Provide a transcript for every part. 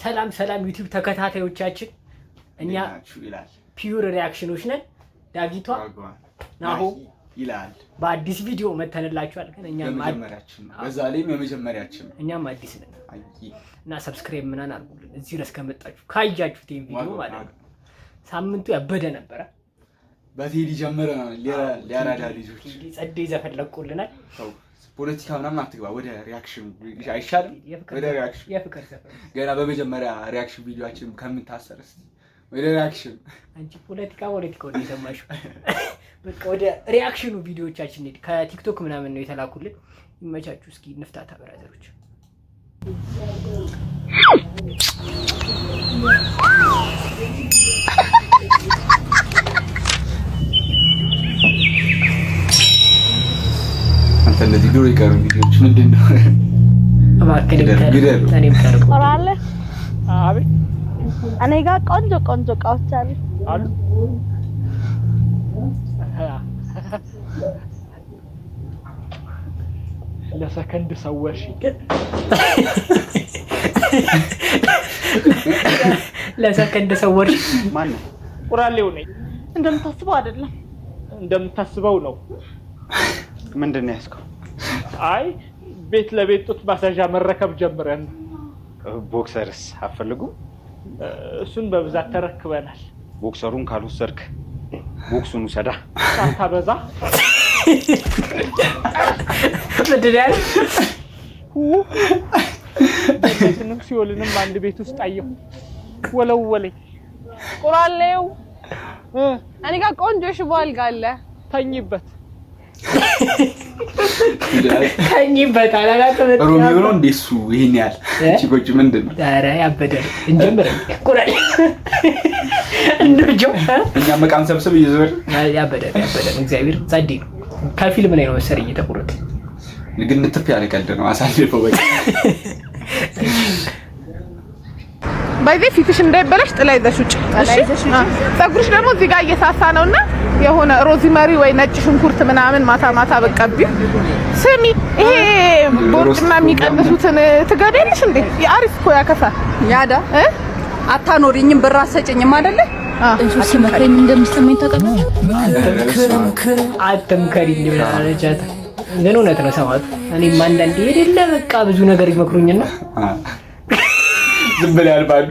ሰላም ዩቲዩብ ተከታታዮቻችን እኛ ፒዩር ሪአክሽኖች ነን። ዳጊቷ ናሆ ይላል በአዲስ ቪዲዮ መተንላችኋል። ግን እኛም የመጀመሪያችን እኛም አዲስ ነን እና ሰብስክራይብ ምናምን አድርጉልን። እዚህ ድረስ ከመጣችሁ ካያችሁት ይሄን ቪዲዮ ማለት ነው። ሳምንቱ ያበደ ነበረ። በቴዲ ጀመረናል። ሊያራዳ ልጆች ጸዴ ዘፈን ለቆልናል። ፖለቲካ ምናምን አትግባ፣ ወደ ሪአክሽን አይሻልም? ወደ ሪአክሽን የፍቅር ዘፈን ገና በመጀመሪያ ሪአክሽን ቪዲዮአችን ከምንታሰርስ ወደ ሪአክሽን አንቺ ፖለቲካ ወደ ሰማሽው። በቃ ወደ ሪአክሽኑ ቪዲዮዎቻችን ሄድ። ከቲክቶክ ምናምን ነው የተላኩልን። ይመቻችሁ። እስኪ እንፍታታ ብራዘሮች። አንተ እንደዚህ ዱር ይቀሩ ቪዲዮዎች ምንድነው? እኔም ቀርቦ አለ። አቤት እኔ ጋር ቆንጆ እቃዎች አሉ። ለሰከንድ ሰወርሽ ለሰከንድ ሰወርሽ ማን ነው? ቁራሌው ነኝ። እንደምታስበው አይደለም። እንደምታስበው ነው። ምንድነው ያስከው? አይ ቤት ለቤት ጡት ማሳዣ መረከብ ጀምረን። ቦክሰርስ አፈልጉም? እሱን በብዛት ተረክበናል። ቦክሰሩን ካልወሰድክ ቦክሱን ውሰዳ። ሳታበዛ ምንድነው? በቤትንም ሲኦልንም አንድ ቤት ውስጥ አየሁ። ወለወለኝ። ቁራሌው እኔ ጋር ቆንጆ ሽቦ አልጋ አለ። ተኝበት አላላከ ሮሚዮ ነው እንደሱ ይሄን ያህል ቺኮች ምንድነው? ዳራ ያበደ እንጀምር ቁራሌ እንደጆ እኛ መቃም ሰብስብ ይዘር ያበደ እግዚአብሔር ጸዲ ነው። ከፊልም ላይ ነው መሰለኝ የተቆረጠ። ግን ንጥፍ ያለ ቀልድ ነው። አሳልፈው በቃ ባይዜ ፊትሽ እንዳይበላሽ ጥላ ይዘሽ ውጭ። እሺ ፀጉርሽ ደግሞ እዚህ ጋር እየሳሳ ነውና የሆነ ሮዝመሪ ወይ ነጭ ሽንኩርት ምናምን ማታ በቀቢው። ስሚ ይሄ ቦርጭና የሚቀንሱትን ትገደልሽ እንዴ? የአሪፍ እኮ ያከፋል። ያዳ አታኖሪኝም ብር አሰጭኝም አይደለ? እንሱ ሲመክረኝ እንደምትሰማኝ ታውቃለች። አትምከሪኝ ብላለቻት። ግን እውነት ነው ሰማት። እኔም አንዳንዴ የሌለ በቃ ብዙ ነገር ይመክሩኝና ዝም ብለው ያልፋሉ።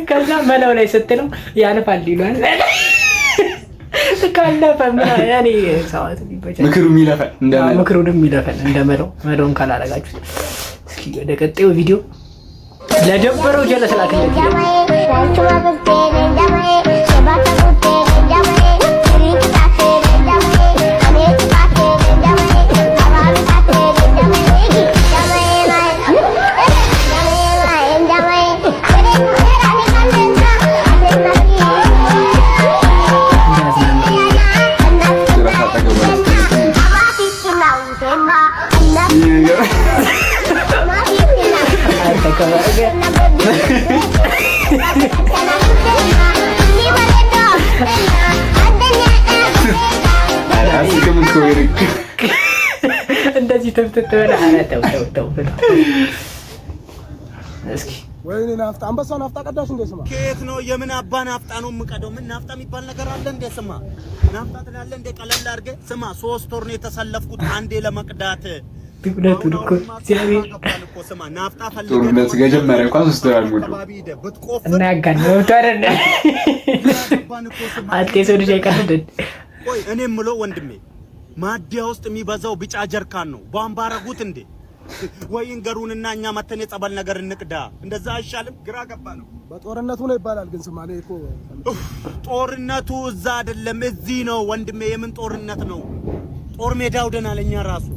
ከዛ መላው ላይ ስትለው ያልፋል ይሏል። ካለፈ ያኔ ሰዋት ቢበጃ ምክሩንም ይለፈል እንደመለው መለውን ካላረጋችሁት። እስኪ ወደ ቀጣዩ ቪዲዮ ለደበረው ጀለስ ላከለት እንደዚህ ተብተተበላ አራተው እስኪ ወይኔ ናፍጣ አንበሳው ናፍጣ ቀዳሽ እንደ ስማ ከየት ነው? የምን አባ ናፍጣ ነው የምቀደው? ምን ናፍጣ የሚባል ነገር አለ እንደ ስማ ናፍጣ ትላለ እንደ ቀለል አድርገ ስማ 3 ወር ነው የተሰለፍኩት አንዴ ለመቅዳት ትብለቱ እኮ ሲያሚ ስማ ናፍጣ ፈልገ ጦርነት ገጀመረ እንኳን 3 ወር አልሞላ እና ያጋነው ታረነ አጤሰው ልጅ አይቀርድን። ቆይ እኔ ምለው ወንድሜ ማዲያ ውስጥ የሚበዛው ቢጫ ጀርካን ነው ባምባረጉት እንዴ? ወይ እንገሩንና እኛ መተን የጸበል ነገር እንቅዳ። እንደዛ አይሻልም? ግራ ገባ ነው። በጦርነቱ ነው ይባላል። ግን ስማ እኮ ጦርነቱ እዛ አይደለም እዚህ ነው ወንድሜ። የምን ጦርነት ነው? ጦር ሜዳው ደና ለኛ ራሱ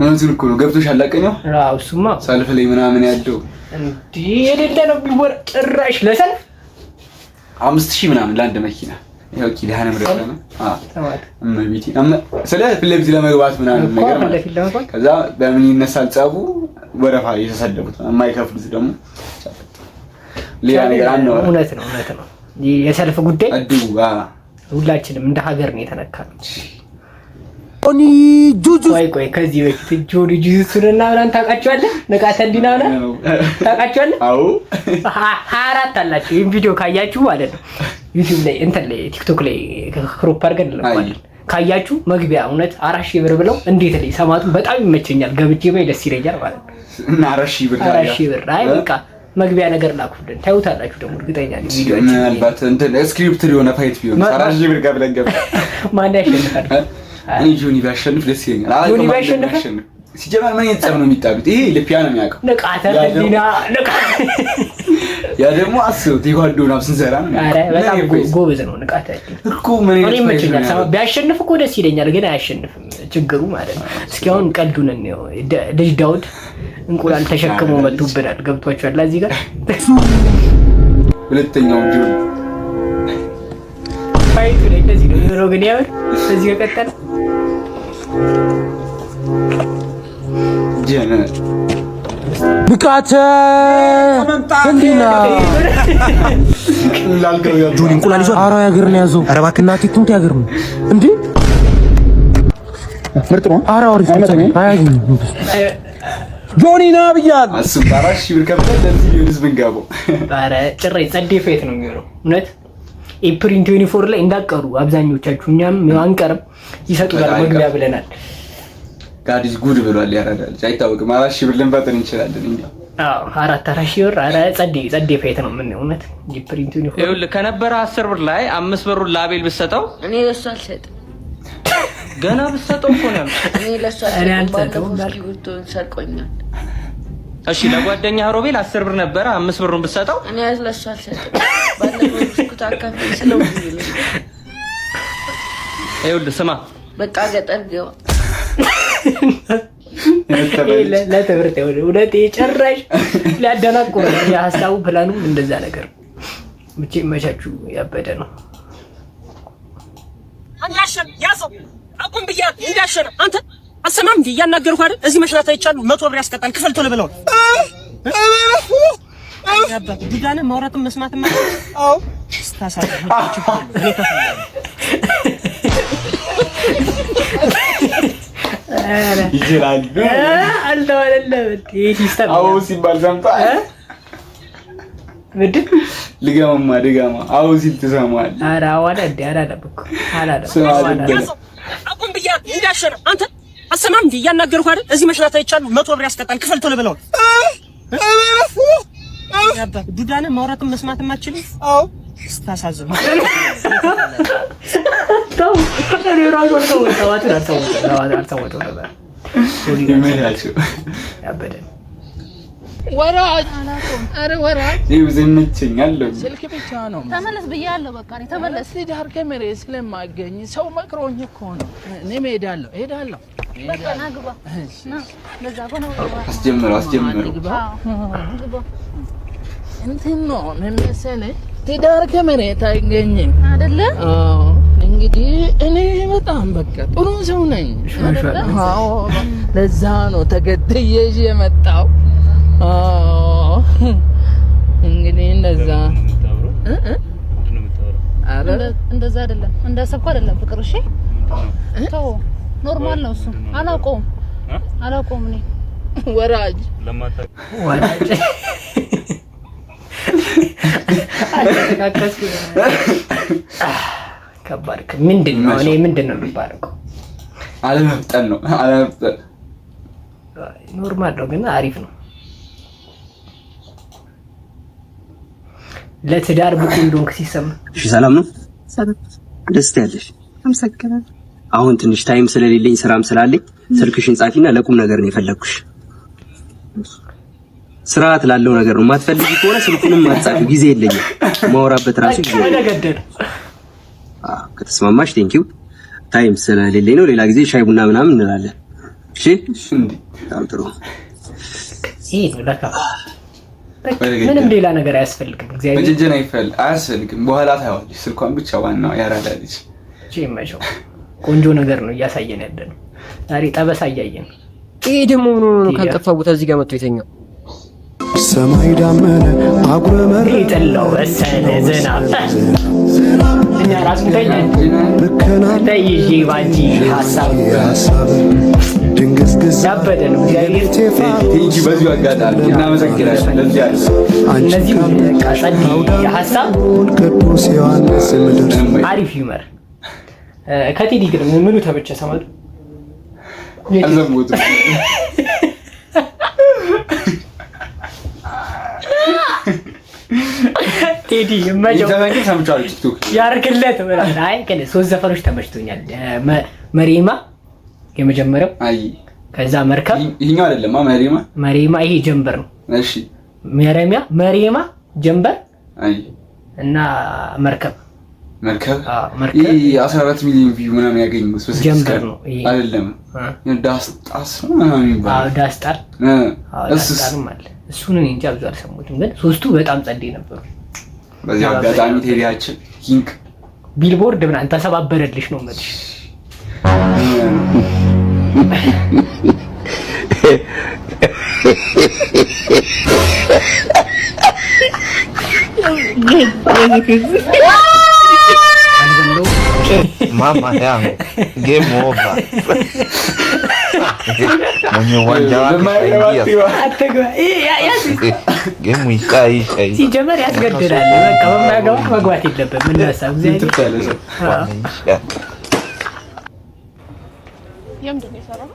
እንትን እኮ ነው ገብቶሽ አላቀኛው ራሱማ ሰልፍ ላይ ምናምን ያለው እንዴ የሌለ ነው ቢወር ጭራሽ ለሰልፍ 5000 ምናምን ለአንድ መኪና ያው ኪዳነ ምሕረት ነው። ተማት እመቤቴ ስለ ፍለብዚ ለመግባት ምናምን ነገር ከዛ በምን ይነሳል ጸቡ? ወረፋ የተሰለፉት የማይከፍሉት ደግሞ ሌላ ነገር አንነው። እውነት ነው የሰልፍ ጉዳይ አድው ሁላችንም እንደ ሀገር ነው የተነካነው። ኦኒ ጁጁ ቆይ ከዚህ በፊት ጆኒ ጁጁስና ምናምን ታውቃቸዋለህ? ንቃተ ህሊና ምናምን ታውቃቸዋለህ? አዎ 24 አላችሁ። ይሄን ቪዲዮ ካያችሁ ማለት ነው ዩቲዩብ ላይ እንትን ላይ ቲክቶክ ላይ ክሮፕ አድርገን ለማለት ካያችሁ መግቢያ እውነት 4000 ብር ብለው እንዴት ላይ ሰማቱ በጣም ይመቸኛል። ገብቼ ባይ ደስ ይለኛል ማለት ነው። እና 4000 ብር 4000 ብር አይ በቃ መግቢያ ነገር ላኩልን ታዩታላችሁ። ደግሞ እርግጠኛ ነኝ ቪዲዮአችን ምናልባት እንትን ስክሪፕት ሊሆን ፋይት ቢሆን 4000 ብር ጋር ብለን ገባ ማን ያሸንፋል? እኔ ጆኒ ቢያሸንፍ ደስ ይለኛል። ጆኒ ቢያሸንፍ ሲጀመር ምን የተጸብ ነው የሚጣሉት? ይሄ ልፒያ ነው የሚያውቀው። ንቃተ ህሊና ያ ደግሞ አስቡት ይጓዶና ስንሰራ ነው። አረ በጣም ጎበዝ ነው ንቃተ እኮ ምን ይመቸኛል። ቢያሸንፍ እኮ ደስ ይለኛል፣ ግን አያሸንፍም ችግሩ ማለት ነው። እስኪ አሁን ቀልዱን ነው ልጅ ዳውድ እንቁላል ተሸክሞ መጥቶብናል። ገብቷችኋል? እዚህ ጋር ሁለተኛው ጆኒ ፋይቱ ላይ እንደዚህ ነው የሆነው። ግን ያው እዚህ ከቀጠለ ጀነ ብቃተ እንዲና ላልከው ጆኒ እንቁላል ይዟል። ኧረ ያገር ነው ያዘው። ኧረ እባክህ እናቴ ትሙት ያገር ነው እንዴ ምርጥ ነው። ኧረ አውሪ አያገኝ ጆኒ ና ብያል አሱ 4000 ብር ከፍተን ለዚህ ዩኒስ ብንጋበው ኧረ ጭራሽ ጸዴ ፌት ነው የሚሆነው እውነት። ኤፕሪል 24 ላይ እንዳቀሩ አብዛኞቻችሁ እኛም አንቀርም ይሰጡታል መግቢያ ብለናል። ጋዲስ ጉድ ብሏል። ያራዳል አይታወቅም። 4000 ብር ልንፈጥር እንችላለን እንዴ? አዎ 4000 ብር ኧረ ጸዴ ፌት ነው ምን እውነት። ኤፕሪል 24 ይኸውልህ ከነበረ 10 ብር ላይ 5 ብሩን ላቤል ብትሰጠው እኔ ለሱ አልሰጥም። ገና ብትሰጠው እኮ ነው እኔ ለሱ አልሰጥም። ሰርቆኛል። እሺ ለጓደኛ ሮቤል 10 ብር ነበረ 5 ብሩን ብትሰጠው እኔ ለሱ አልሰጥም። ባለፈው ብስኩት አካፍል ስለው ይኸውልህ ስማ በቃ ገጠር ገባ ለትምህርት ይኸውልህ እውነት ጨራሽ ሊያደናቁር የሀሳቡ ፕላኑም እንደዛ ነገር ብቻ ይመቻችሁ። ያበደ ነው። አንዳሸን ያዘው አቁም ብያለሁ። እንዳሸን አንተ አሰማም እንዴ? እያናገርኩ አይደል? እዚህ መሽናት አይቻሉ 100 ብር ያስቀጣል። ክፈል ቶሎ ብለው ያባ ዲጋነ ማውራትም መስማትም ማለት አው ስታሳችሁ ይችላል አልተወለለም ይሄ ሲስተም አው ሲባል ሰምተሃል? ምንድን ድጋማ አው ሲል ትሰማዋለህ? ኧረ አዋላ እንደ አላደብኩ አቁም ብያለሁ። እንዳሸን አንተ አሰማም እንዴ? እያናገርኩ አይደል? እዚህ መሽናት አይቻሉ 100 ብር ያስቀጣል። ክፈል ቶሎ ብለው ያባ ዲጋነ ማውራትም መስማትም አትችልም። አው ስታሳዝኑ ተው ራሱ አልተወጣው ነበር። ያበደ ወራጅ አረ ወራጅ ይብዝምችኛል። ስልክ ብቻ ነው ተመለስ ብያለሁ። በቃ እኔ ተመለስ። ዳር ከመሬ ስለማገኝ ሰው መክሮኝ እኮ ነው። እኔ እሄዳለሁ። በቃ ና ግባ ና ለዛ ሆነ አስጀምረው ግባ እንትን ነው ምን መሰለህ ትዳር ከመሬት አይገኝም አይደለ? እንግዲህ እኔ በጣም በቃ ጥሩ ሰው ነኝ። አዎ ለዛ ነው ተገድዬ የመጣው። እንግዲህ እንደዛ እንደዛ አይደለም እንዳሰብኩ አይደለም ፍቅር። እሺ ተው ኖርማል ነው እሱ። አላውቀውም እኔ ወራጅ ከባድ ምንድን ነው? እኔ ምንድን ነው የሚባለው? አለመፍጠን ነው። ኖርማል ነው ግን አሪፍ ነው። ለትዳር ብቁ እንደሆንክ ሲሰማ እሺ ሰላም ነው። ሰላም ደስ ያለሽ? አመሰግናለሁ። አሁን ትንሽ ታይም ስለሌለኝ ስራም ስላለኝ ስልክሽን ጻፊና ለቁም ነገር ነው የፈለኩሽ። ስርዓት ላለው ነገር ነው። ማትፈልጊ ከሆነ ስልኩንም አትጻፊ፣ ጊዜ የለኝም። ማውራበት ራሱ ጊዜ የለኝም። ከተስማማሽ ቴንኪው። ታይም ስለሌለኝ ነው። ሌላ ጊዜ ሻይ ቡና ምናምን እንላለን። እሺ በጣም ጥሩ። ይሄ ለካ ምንም ሌላ ነገር አያስፈልግም። እግዚአብሔር በጀጀና አያስፈልግም። በኋላ ታይዋለሽ። ስልኳን ብቻ ዋናው ያራዳልሽ። እሺ ማይሾ ቆንጆ ነገር ነው እያሳየን ያለነው። ዛሬ ጠበሳ እያየን። ይሄ ደግሞ ምን ሆኖ ነው ካልጠፋ ቦታ እዚህ ጋር መጥቶ የተኛው? ሰማይ ዳመነ አጉረመረ ይጥለው ወሰነ ዝናብ እኛ ራስ ምታኛል ተይጂ ባንጂ ሐሳብ ድንግዝግዝ ያበደ ነው እግዚአብሔር ቲጂ በዚሁ አጋጣሚ እናመሰግናለን ለዚህ ያለ እነዚህ ቃጸዲ ሐሳብ ቅዱስ ዮሐንስ ምድር አሪፍ ይመር ከቴዲ ግን ምኑ ተመቸ ሰማሉ አዘሙት ቴዲ ማጆ ዘፈን ሰምቻለሁ ቲክቶክ ያርክለት ማለት አይ ከለ ሶስት ዘፈኖች ተመችቶኛል መሪማ የመጀመሪያው አይ ከዛ መርከብ ይሄኛው አይደለም መሪማ ይሄ ጀንበር ነው እሺ መሪማ ጀንበር አይ እና መርከብ ይሄ 14 ሚሊዮን ቪው ምናምን ያገኘው ጀንበር ነው አይደለም ዳስጣስ ምናምን ይባላል ዳስጣር ዳስጣር ማለት እሱን እኔ እንጃ ብዙ አልሰሙትም ግን ሶስቱ በጣም ጸዴ ነበሩ በዚህ አጋጣሚ ቴዲያችን ኪንግ ቢልቦርድ ምናምን ተሰባበረልሽ ነው ማለት Mama yangu game over. Mwenye uwanja wake game ishaisha. Si jamaa ያስገድዳል በቃ በማያገባ መግባት የለበትም ምን ሀሳብ እግዚአብሔር የምንድን ነው የሰራው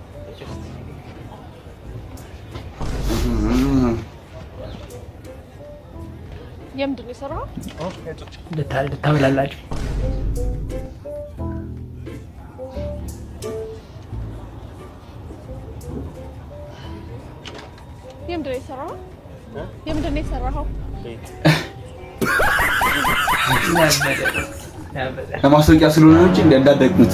የምንድን ነው የሰራው ልታበላላችሁ የምንድን ነው የሰራው ለማስታወቂያ ስለሆነ እንጂ እንዳደግኩት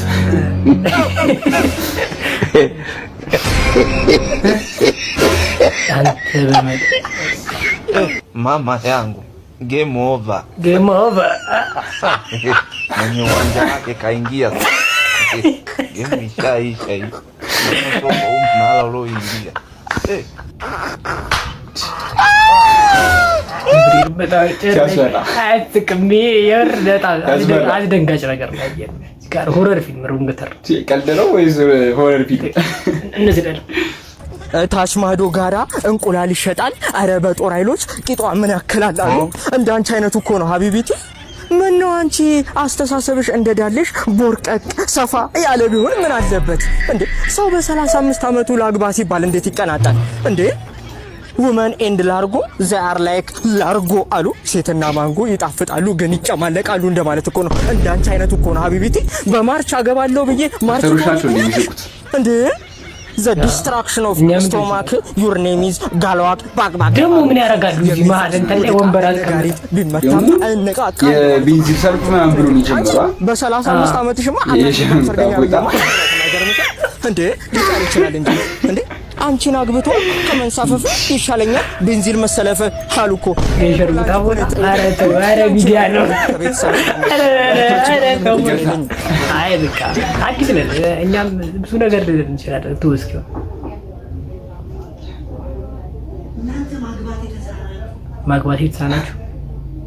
Mama yangu game over. Mwenye uwanja wake kaingia. Game ishaisha hii. Unatoka mnala uloingia. አስደንጋጭ ነገር ነው ጋር ሆረር ፊልም ሩንገተር ቀልድ ነው ወይስ ሆረር ፊልም እነዚህ አይደል ታች ማዶ ጋራ እንቁላል ይሸጣል አረ በጦር ኃይሎች ቂጧ ምን ያክላል አሉ እንዳንቺ አይነቱ እኮ ነው ሀቢቢቲ ምን ነው አንቺ አስተሳሰብሽ እንደዳለሽ ቦርቀቅ ሰፋ ያለ ቢሆን ምን አለበት እንዴ ሰው በ35 አመቱ ላግባ ሲባል እንዴት ይቀናጣል እንዴ women and largo they are like largo አሉ ሴትና ማንጎ ይጣፍጣሉ ግን ይጨማለቃሉ እንደማለት እኮ ነው እንዳንቺ አይነቱ እኮ ነው ሀቢቢቲ በማርች አገባለሁ ብዬ ማርች እንዴ the destruction of stomach your name is galwak bagbag ደግሞ ምን ያረጋሉ እዚህ መሀል እንትን ወንበር አዝጋሪ ቢመታም እንቃቃ የቢንዚ ሰርፍ ምናምን ብሎ ነው ይጀምራል በ35 አመትሽማ አጥተኛ እንዴ ሊጣል ይችላል እንጂ እንዴ አንቺን አግብቶ ከመንሳፈፍ ይሻለኛል ቤንዚን መሰለፈ አሉኮ የሸርሙታ ቦታ አረ ሚዲያ ነው አይ በቃ አዲስ ነን እኛም ብዙ ነገር ልንል እንችላለን ተወስኪው ማግባት የተሳናችሁ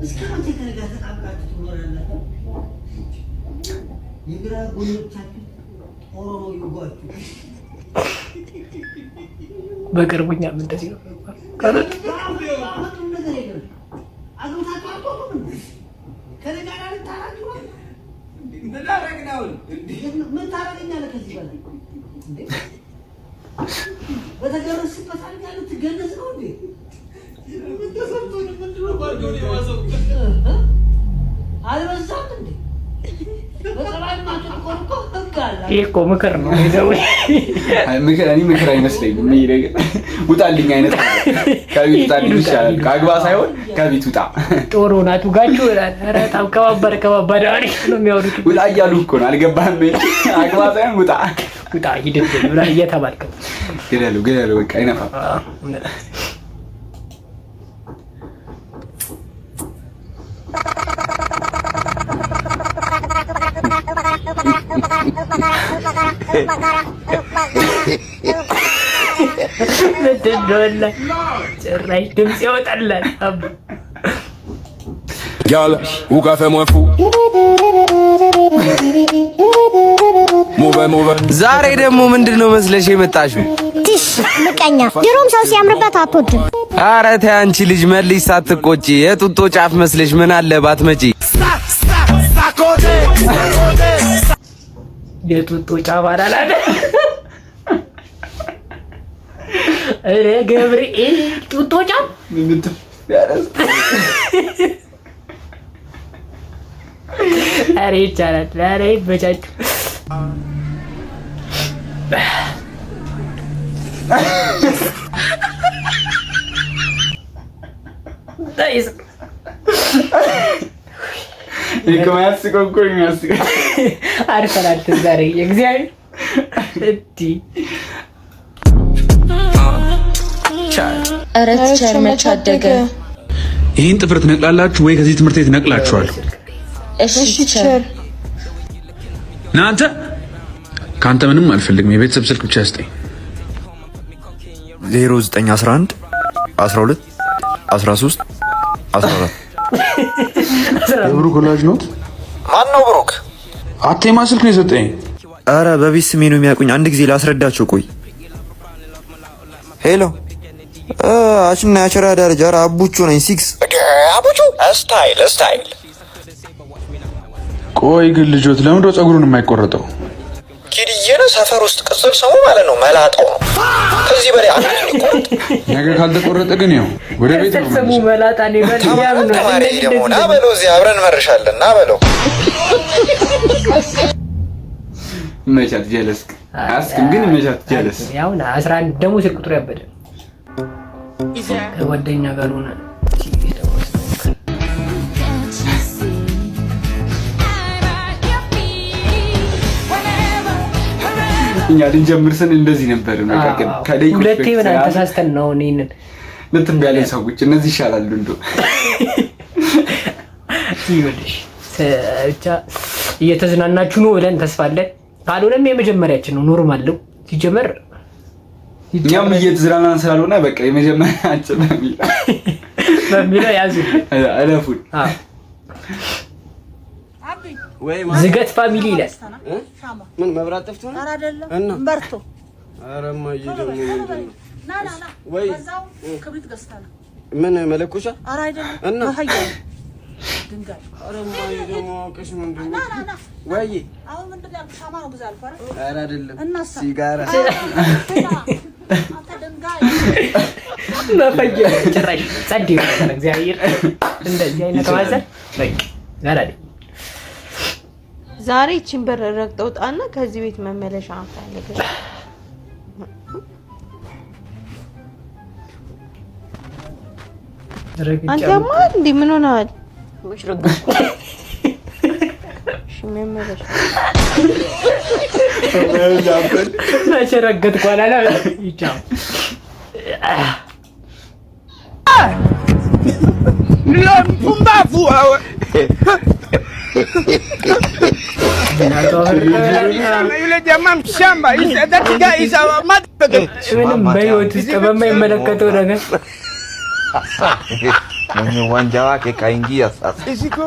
እስከምን ተከረጋታ ታብቃችሁ ትኖራላችሁ የግራ ጎኖቻችሁ ኦሮሞ ይጓችሁ በቅርቡኛ ምን እንደዚህ ነው ካለት ይሄ ምክር ነው ይዘው ምክር አይመስለኝም የሚደግ ውጣልኝ አይነት ከቤት ውጣልኝ ይሻላል ካግባ ሳይሆን ከቤት ውጣ ጦሩ ናቱ ጋቹ ኧረ ታው ከባባድ አሪፍ ነው የሚያወሩት ውጣ እያሉ እኮ ነው አልገባህም አግባ ሳይሆን ውጣ ሂደት ብላ እየተባልከው ገደሉ በቃ አይነፋ ምንድነው ጭራሽ ድምጽ ያወጣላል አባ Girl, who got fait moins fou? ዛሬ ደግሞ ምንድነው መስለሽ የመጣሽው? ትሽ ምቀኛ ድሮም ሰው ሲያምርበት አትወድም። ኧረ ተይ አንቺ ልጅ መልሽ ሳትቆጪ የጡጦ ጫፍ መስለሽ ምን አለ ባትመጪ። የጡጦ ጫፍ አላላለ እረ ገብርኤል ጡጦ ጫፍ ምን ትያለስ? አሬ ይቻላል አሬ በጫጩ ታይስ ይከማያስ ኮንኮኝ ያስ አርሰናል ዛሬ የእግዚአብሔር እዲ አረት ቸርመች አደገ። ይሄን ጥፍር ትነቅላላችሁ ወይ ከዚህ ትምህርት ቤት ነቅላችኋል? እሺ ቸር ናንተ ካንተ ምንም አልፈልግም። የቤተሰብ ስልክ ብቻ ስጠኝ። 0911 12 13 14 የብሩክ ወላጅ ነው። ማን ነው ብሩክ? አቴማ ስልክ ነው የሰጠኝ። አረ በቤት ስሜ ነው የሚያውቁኝ። አንድ ጊዜ ላስረዳቸው። ቆይ ሄሎ አሽና ያቸራ ደረጃ አቡቹ ነኝ። 6 አቡቹ ስታይል ቆይ ግን ልጆት ለምን ነው ጸጉሩን የማይቆረጠው? ኪድዬ ሰፈር ውስጥ ቅጽል ስሙ ማለት ነው መላጣው ነው። ከዚህ በላይ አንድ ሊቆርጥ ነገር ካልተቆረጠ ግን ያው ወደ ቤት ነው ስሙ መላጣ ነው በልያም ነው። ተማሪ ደግሞ ና በለው እዚህ አብረን መርሻለን ና በለው። መቻት ጀለስ አስክም ግን መቻት ጀለስ ያው 11 ደግሞ ስልክ ቁጥሩ ያበደ ከጓደኛ ጋር ሆነ እኛ ልንጀምር ስን እንደዚህ ነበር ነው ከቀን ከደቂቃ ሁለቴ ምን ተሳስተን ነው እኔን ለትም ያለ ሰዎች እነዚህ ይሻላሉ እንዶ ይወልሽ ብቻ እየተዝናናችሁ ነው ብለን ተስፋ አለን። ካልሆነም የመጀመሪያችን ነው ኖርማል ነው ሲጀመር እኛም እየተዝናናን ስላልሆነ በቃ የመጀመሪያችን በሚለው ያዙ አለፉን ወይ ዝገት ፋሚሊ ይላል። ምን መብራት ጠፍቶ ነው? ኧረ አይደለም በርቶ። ኧረ ማይ ደግሞ ምንድነው? ና ወይ በዛው ክብሪት ገዝተና ምን መለኮሻ? ኧረ አይደለም እና መሀያ ድንጋይ። ኧረ ማይ ደግሞ አውቀሽ ምንድነው? ወይ አሁን ምንድነው ሻማ ነው ግዛ አልኩ አይደል? ኧረ አይደለም እናሳ ሲጋራ አንተ ድንጋይ መፈየ ጭራሽ ጸድ ይሆናል። እግዚአብሔር እንደዚህ አይነት ዋዘን በቃ ጋራዲ ዛሬ እቺን በር ረግጠው ጣና ከዚህ ቤት መመለሻ አንፈልግ። አንተማ እንዴ ምን ሆነሃል? ወሽ ረግጥ ሽመመለሻ ረገጥ ቋላላ ይቻው mpumbavu wewe. Yule jamaa mshamba, that guy is a motherfucker. ምንም በህይወት ውስጥ በማይመለከተው ነገር mwenye uwanja wake kaingia sasa. Isiko?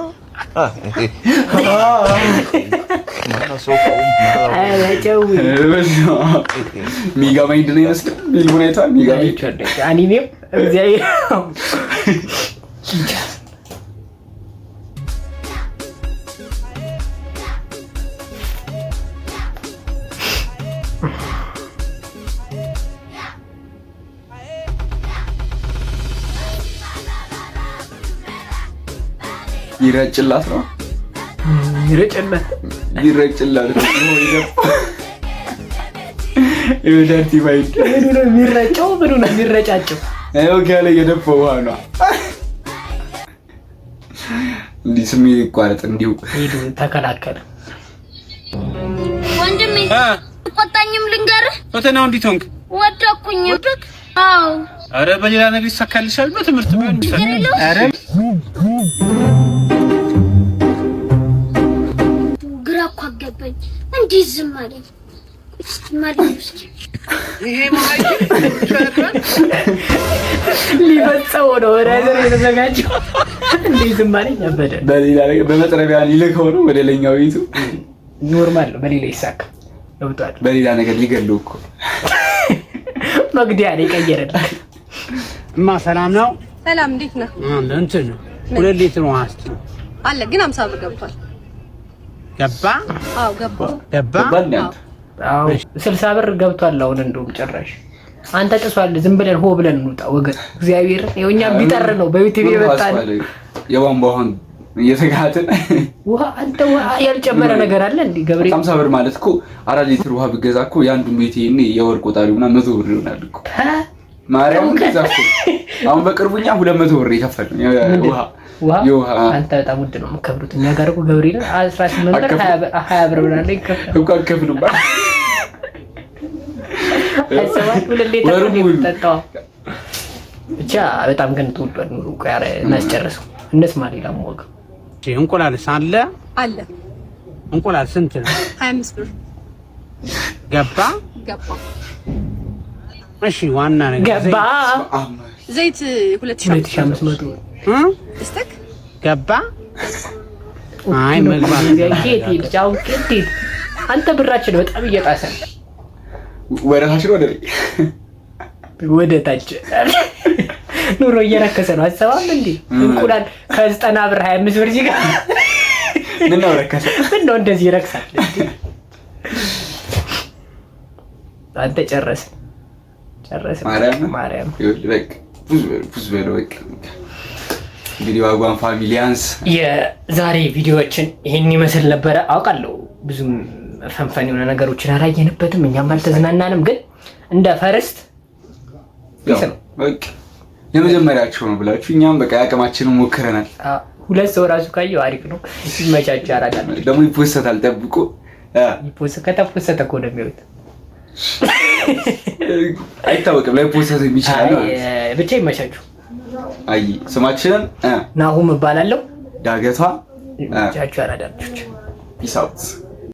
Maana soko ሚጋ ማይንድ ነው ይመስል ቢልሙን አይቷል። ሚጋ ይቻል አኒሜም እግዚአብሔር ይረጭላት ነው ይረጭላት ነው ይወዳቲ ባይድ ምኑ ነው የሚረጨው? ምኑ ነው የሚረጫጨው? አዮ ጋለ የደፈው ውሃ ነው እንዲህ ስሜ ይቋረጥ እንዲሁ ሄዱ ተከላከለ። ወንድሜ ቆጣኝም ልንገርህ ፈተናው እንዴት ሆንክ? ወደኩኝ። አዎ አረ በሌላ ነገር ይሳካልሻል። በትምህርት ቢሆን ይችላል። አረ ግራ እኮ አገባኝ። እንዴት ዝም አለኝ? ማለት ይሄ ማለት ሊፈጸው ነው ወራዘር የተዘጋጀው እንዴ ዝም አለኝ አበደ በሌላ ነገር በመጥረቢያ ሊልከው ነው ወደ ለኛው ቤቱ ኖርማል ነው በሌላ ይሳካ ለውጣት በሌላ ነገር ሊገለው እኮ መግዲያ ላይ ቀየረልኝ እማ ሰላም ነው ሰላም እንዴት ነህ እንትን 2 ሊትር ውሃ እስቲ አለ ግን 50 ብር ገብቷል ገባ አዎ ገባ አዎ 60 ብር ገብቷል አሁን እንደውም ጭራሽ አንተ ጥሷል ዝም ብለን ሆ ብለን እንውጣ ወገን እግዚአብሔር የኛ ቢጠር ነው በዩቲቪ የመጣን የቧንቧውን እየተጋተን ውሃ አንተ ውሃ ያልጨመረ ነገር አለ እንዴ ገብሬ 50 ብር ማለት እኮ 4 ሊትር ውሃ ቢገዛ እኮ ያንዱን ቤት ይሄኔ የወርቅ ቆጣሪውና 100 ብር ይሆናል እኮ ማርያም ከዛፍ አሁን በቅርቡኛ 200 ብር ይከፈል ውሃ አንተ በጣም ውድ ነው የምከብሩት እኛ ጋር እኮ ገብሬ 18 ብር 20 ብር ብለን ይከፈል እኮ ከፍሉባ አይሰማት ሁሌ ተጠጣው ብቻ በጣም ግን ተወዷል ኑሮ ቆያረ እናስጨርሰው እነስማ ሌላ ሞግ እንቁላል ሳለ አለ እንቁላል ስንት ነው 25 ብር ገባ እሺ ዋና ነገር ገባ ዘይት 2500 እስከ ገባ አይ መግባት ጌት ጃው ጌት አንተ ብራችን በጣም እየጣሰ ወደ ታች ኑሮ እየረከሰ ነው አሰባም እንዴ እንቁላል ከ90 ብር 25 ብር ሲጋ ምን ነው ረከሰ ምን ነው እንደዚህ ይረክሳል አንተ ጨረስ ማርያም በቃ ብዙ በቃ እንግዲህ ዋጓን ፋሚሊያንስ የዛሬ ቪዲዮዎችን ይሄን ይመስል ነበር አውቃለሁ ብዙም ፈንፈን የሆነ ነገሮችን አላየንበትም እኛም አልተዝናናንም ግን እንደ ፈርስት በቃ የመጀመሪያቸው ነው ብላችሁ እኛም በቃ ያቀማችንን ሞክረናል 2 ሰው ራሱ ካየው አሪፍ ነው ይመቻችሁ ያራዳል ደግሞ ይፖስታል ጠብቁ ከተፖስተ እኮ ነው የሚወጣ አይታወቅም ላይ ፖስት የሚቻል ብቻ ይመቻችሁ አይ ስማችንን ናሁም እባላለሁ ዳገቷ ይመቻችሁ ያራዳልቾች ፒስ አውት